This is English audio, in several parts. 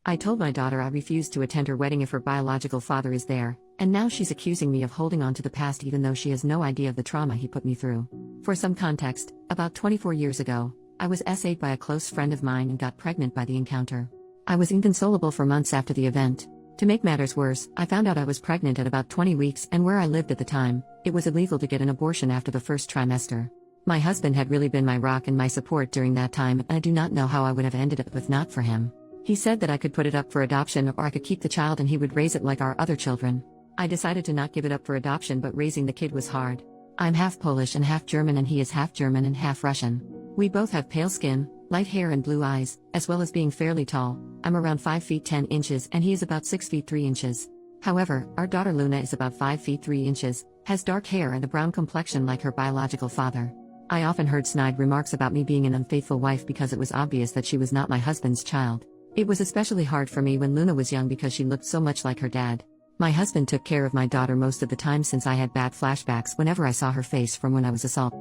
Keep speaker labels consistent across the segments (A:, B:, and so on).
A: I told my daughter I refused to attend her wedding if her biological father is there, and now she's accusing me of holding on to the past even though she has no idea of the trauma he put me through. For some context, about 24 years ago, I was SA'd by a close friend of mine and got pregnant by the encounter. I was inconsolable for months after the event. To make matters worse, I found out I was pregnant at about 20 weeks, and where I lived at the time, it was illegal to get an abortion after the first trimester. My husband had really been my rock and my support during that time, and I do not know how I would have ended up if not for him. He said that I could put it up for adoption or I could keep the child and he would raise it like our other children. I decided to not give it up for adoption, but raising the kid was hard. I'm half Polish and half German, and he is half German and half Russian. We both have pale skin, light hair and blue eyes, as well as being fairly tall. I'm around 5 feet 10 inches and he is about 6 feet 3 inches. However, our daughter Luna is about 5 feet 3 inches, has dark hair and a brown complexion like her biological father. I often heard snide remarks about me being an unfaithful wife because it was obvious that she was not my husband's child. It was especially hard for me when Luna was young because she looked so much like her dad. My husband took care of my daughter most of the time since I had bad flashbacks whenever I saw her face from when I was assaulted.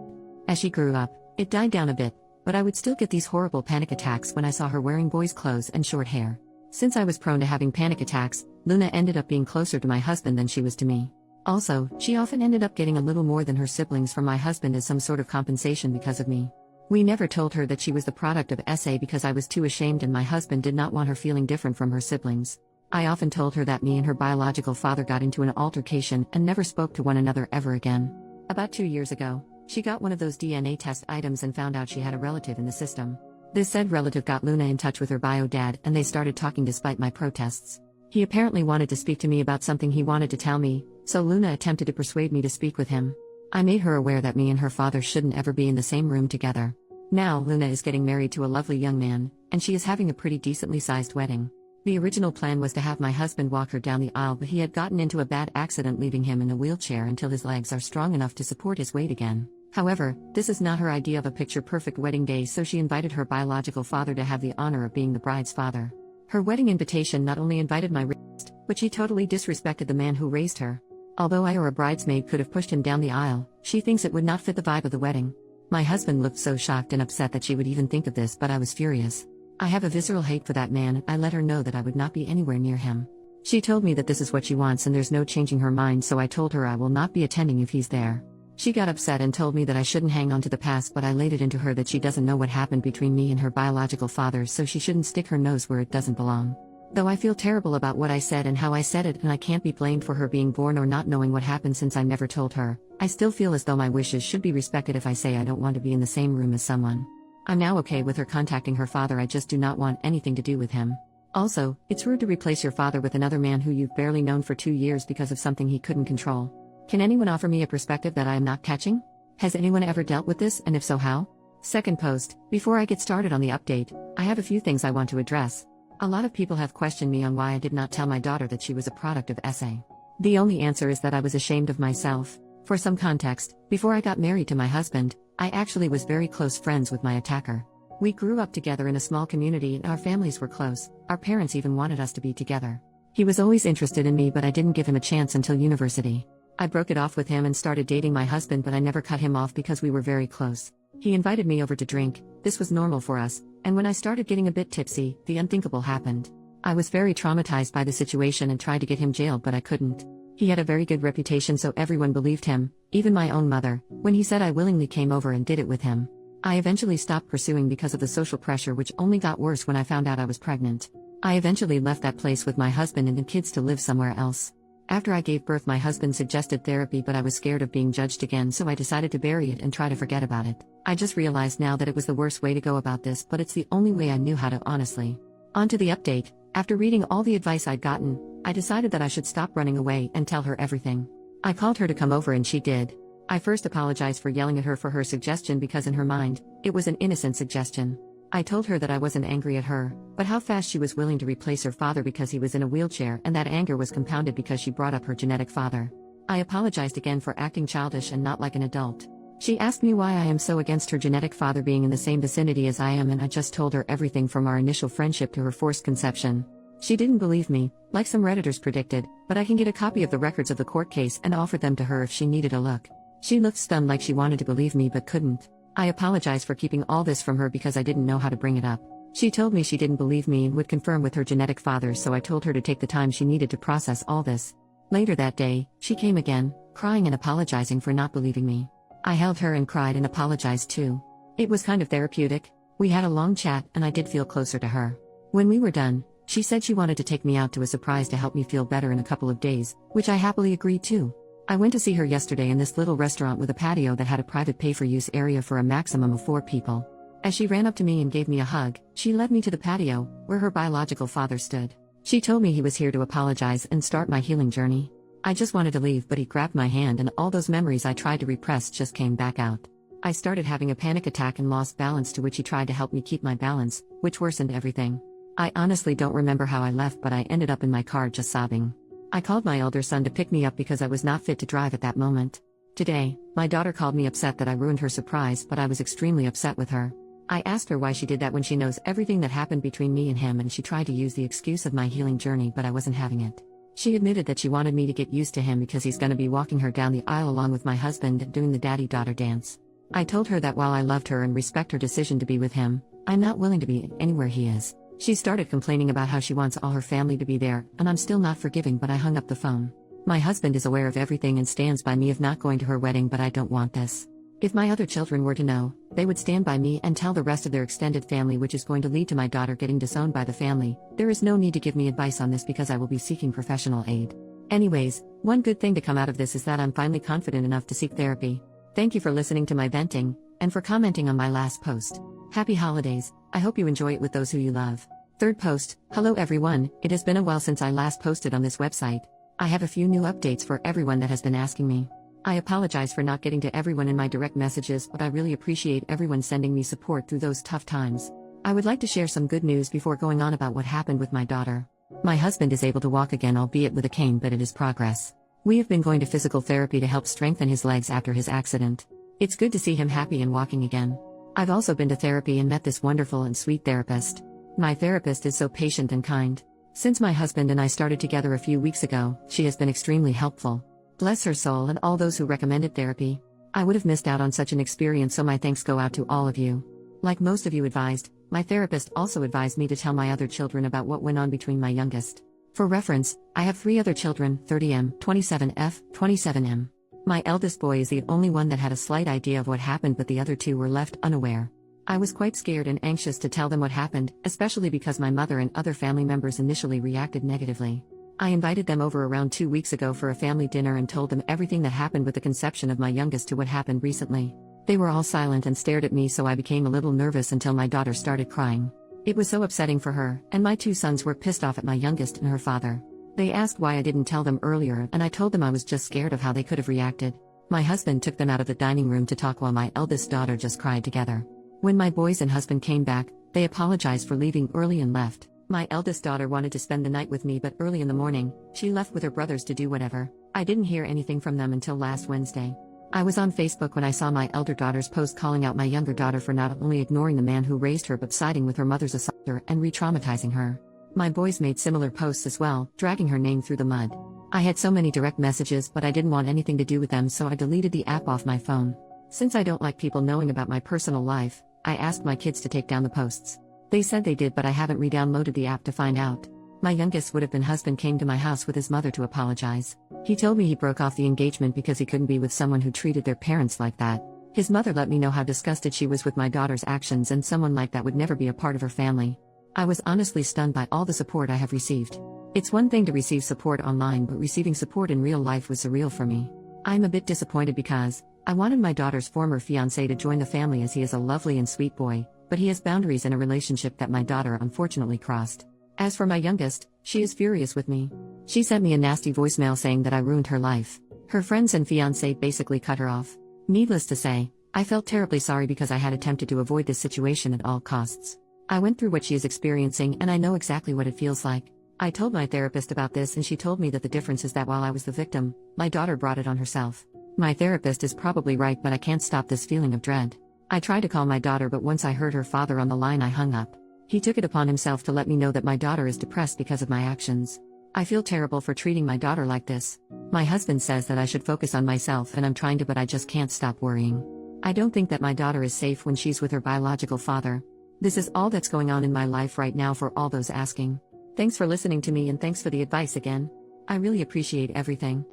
A: As she grew up, it died down a bit, but I would still get these horrible panic attacks when I saw her wearing boys' clothes and short hair. Since I was prone to having panic attacks, Luna ended up being closer to my husband than she was to me. Also, she often ended up getting a little more than her siblings from my husband as some sort of compensation because of me. We never told her that she was the product of SA because I was too ashamed and my husband did not want her feeling different from her siblings. I often told her that me and her biological father got into an altercation and never spoke to one another ever again. About 2 years ago, she got one of those DNA test items and found out she had a relative in the system. This said relative got Luna in touch with her bio dad and they started talking despite my protests. He apparently wanted to speak to me about something he wanted to tell me, so Luna attempted to persuade me to speak with him. I made her aware that me and her father shouldn't ever be in the same room together. Now Luna is getting married to a lovely young man, and she is having a pretty decently sized wedding. The original plan was to have my husband walk her down the aisle, but he had gotten into a bad accident leaving him in a wheelchair until his legs are strong enough to support his weight again. However, this is not her idea of a picture-perfect wedding day, so she invited her biological father to have the honor of being the bride's father. Her wedding invitation not only invited my raised, but she totally disrespected the man who raised her. Although I or a bridesmaid could have pushed him down the aisle, she thinks it would not fit the vibe of the wedding. My husband looked so shocked and upset that she would even think of this, but I was furious. I have a visceral hate for that man and I let her know that I would not be anywhere near him. She told me that this is what she wants and there's no changing her mind, so I told her I will not be attending if he's there. She got upset and told me that I shouldn't hang on to the past, but I laid it into her that she doesn't know what happened between me and her biological father, so she shouldn't stick her nose where it doesn't belong. Though I feel terrible about what I said and how I said it, and I can't be blamed for her being born or not knowing what happened since I never told her, I still feel as though my wishes should be respected if I say I don't want to be in the same room as someone. I'm now okay with her contacting her father, I just do not want anything to do with him. Also, it's rude to replace your father with another man who you've barely known for 2 years because of something he couldn't control. Can anyone offer me a perspective that I am not catching? Has anyone ever dealt with this, and if so, how? Second post, before I get started on the update, I have a few things I want to address. A lot of people have questioned me on why I did not tell my daughter that she was a product of SA. The only answer is that I was ashamed of myself. For some context, before I got married to my husband, I actually was very close friends with my attacker. We grew up together in a small community and our families were close. Our parents even wanted us to be together. He was always interested in me, but I didn't give him a chance until university. I broke it off with him and started dating my husband, but I never cut him off because we were very close. He invited me over to drink. This was normal for us, and when I started getting a bit tipsy, the unthinkable happened. I was very traumatized by the situation and tried to get him jailed, but I couldn't. He had a very good reputation, so everyone believed him, even my own mother, when he said I willingly came over and did it with him. I eventually stopped pursuing because of the social pressure, which only got worse when I found out I was pregnant. I eventually left that place with my husband and the kids to live somewhere else. After I gave birth, my husband suggested therapy, but I was scared of being judged again, so I decided to bury it and try to forget about it. I just realized now that it was the worst way to go about this, but it's the only way I knew how to, honestly. On to the update. After reading all the advice I'd gotten, I decided that I should stop running away and tell her everything. I called her to come over and she did. I first apologized for yelling at her for her suggestion because in her mind, it was an innocent suggestion. I told her that I wasn't angry at her, but how fast she was willing to replace her father because he was in a wheelchair, and that anger was compounded because she brought up her genetic father. I apologized again for acting childish and not like an adult. She asked me why I am so against her genetic father being in the same vicinity as I am, and I just told her everything from our initial friendship to her forced conception. She didn't believe me, like some Redditors predicted, but I can get a copy of the records of the court case and offer them to her if she needed a look. She looked stunned, like she wanted to believe me but couldn't. I apologize for keeping all this from her because I didn't know how to bring it up. She told me she didn't believe me and would confirm with her genetic father, so I told her to take the time she needed to process all this. Later that day, she came again, crying and apologizing for not believing me. I held her and cried and apologized too. It was kind of therapeutic. We had a long chat and I did feel closer to her. When we were done, she said she wanted to take me out to a surprise to help me feel better in a couple of days, which I happily agreed to. I went to see her yesterday in this little restaurant with a patio that had a private pay-for-use area for a maximum of 4 people. As she ran up to me and gave me a hug, she led me to the patio, where her biological father stood. She told me he was here to apologize and start my healing journey. I just wanted to leave, but he grabbed my hand and all those memories I tried to repress just came back out. I started having a panic attack and lost balance, to which he tried to help me keep my balance, which worsened everything. I honestly don't remember how I left, but I ended up in my car just sobbing. I called my elder son to pick me up because I was not fit to drive at that moment. Today, my daughter called me upset that I ruined her surprise, but I was extremely upset with her. I asked her why she did that when she knows everything that happened between me and him, and she tried to use the excuse of my healing journey, but I wasn't having it. She admitted that she wanted me to get used to him because he's gonna be walking her down the aisle along with my husband and doing the daddy-daughter dance. I told her that while I loved her and respect her decision to be with him, I'm not willing to be anywhere he is. She started complaining about how she wants all her family to be there, and I'm still not forgiving, but I hung up the phone. My husband is aware of everything and stands by me of not going to her wedding, but I don't want this. If my other children were to know, they would stand by me and tell the rest of their extended family, which is going to lead to my daughter getting disowned by the family. There is no need to give me advice on this because I will be seeking professional aid. Anyways, one good thing to come out of this is that I'm finally confident enough to seek therapy. Thank you for listening to my venting, and for commenting on my last post. Happy holidays. I hope you enjoy it with those who you love. Third post. Hello everyone, it has been a while since I last posted on this website. I have a few new updates for everyone that has been asking me. I apologize for not getting to everyone in my direct messages, but I really appreciate everyone sending me support through those tough times. I would like to share some good news before going on about what happened with my daughter. My husband is able to walk again, albeit with a cane, but it is progress. We have been going to physical therapy to help strengthen his legs after his accident. It's good to see him happy and walking again. I've also been to therapy and met this wonderful and sweet therapist. My therapist is so patient and kind. Since my husband and I started together a few weeks ago, she has been extremely helpful. Bless her soul and all those who recommended therapy. I would have missed out on such an experience, so my thanks go out to all of you. Like most of you advised, my therapist also advised me to tell my other children about what went on between my youngest. For reference, I have 3 other children, 30M, 27F, 27M. My eldest boy is the only one that had a slight idea of what happened, but the other 2 were left unaware. I was quite scared and anxious to tell them what happened, especially because my mother and other family members initially reacted negatively. I invited them over around 2 weeks ago for a family dinner and told them everything that happened with the conception of my youngest to what happened recently. They were all silent and stared at me, so I became a little nervous until my daughter started crying. It was so upsetting for her, and my 2 sons were pissed off at my youngest and her father. They asked why I didn't tell them earlier, and I told them I was just scared of how they could have reacted. My husband took them out of the dining room to talk while my eldest daughter just cried together. When my boys and husband came back, they apologized for leaving early and left. My eldest daughter wanted to spend the night with me, but early in the morning, she left with her brothers to do whatever. I didn't hear anything from them until last Wednesday. I was on Facebook when I saw my elder daughter's post calling out my younger daughter for not only ignoring the man who raised her but siding with her mother's assaulter and re-traumatizing her. My boys made similar posts as well, dragging her name through the mud. I had so many direct messages, but I didn't want anything to do with them, so I deleted the app off my phone. Since I don't like people knowing about my personal life, I asked my kids to take down the posts. They said they did, but I haven't re-downloaded the app to find out. My youngest would-have-been husband came to my house with his mother to apologize. He told me he broke off the engagement because he couldn't be with someone who treated their parents like that. His mother let me know how disgusted she was with my daughter's actions, and someone like that would never be a part of her family. I was honestly stunned by all the support I have received. It's one thing to receive support online, but receiving support in real life was surreal for me. I'm a bit disappointed because I wanted my daughter's former fiancé to join the family, as he is a lovely and sweet boy, but he has boundaries in a relationship that my daughter unfortunately crossed. As for my youngest, she is furious with me. She sent me a nasty voicemail saying that I ruined her life. Her friends and fiancé basically cut her off. Needless to say, I felt terribly sorry because I had attempted to avoid this situation at all costs. I went through what she is experiencing, and I know exactly what it feels like. I told my therapist about this, and she told me that the difference is that while I was the victim, my daughter brought it on herself. My therapist is probably right, but I can't stop this feeling of dread. I tried to call my daughter, but once I heard her father on the line, I hung up. He took it upon himself to let me know that my daughter is depressed because of my actions. I feel terrible for treating my daughter like this. My husband says that I should focus on myself, and I'm trying to, but I just can't stop worrying. I don't think that my daughter is safe when she's with her biological father. This is all that's going on in my life right now for all those asking. Thanks for listening to me and thanks for the advice again. I really appreciate everything.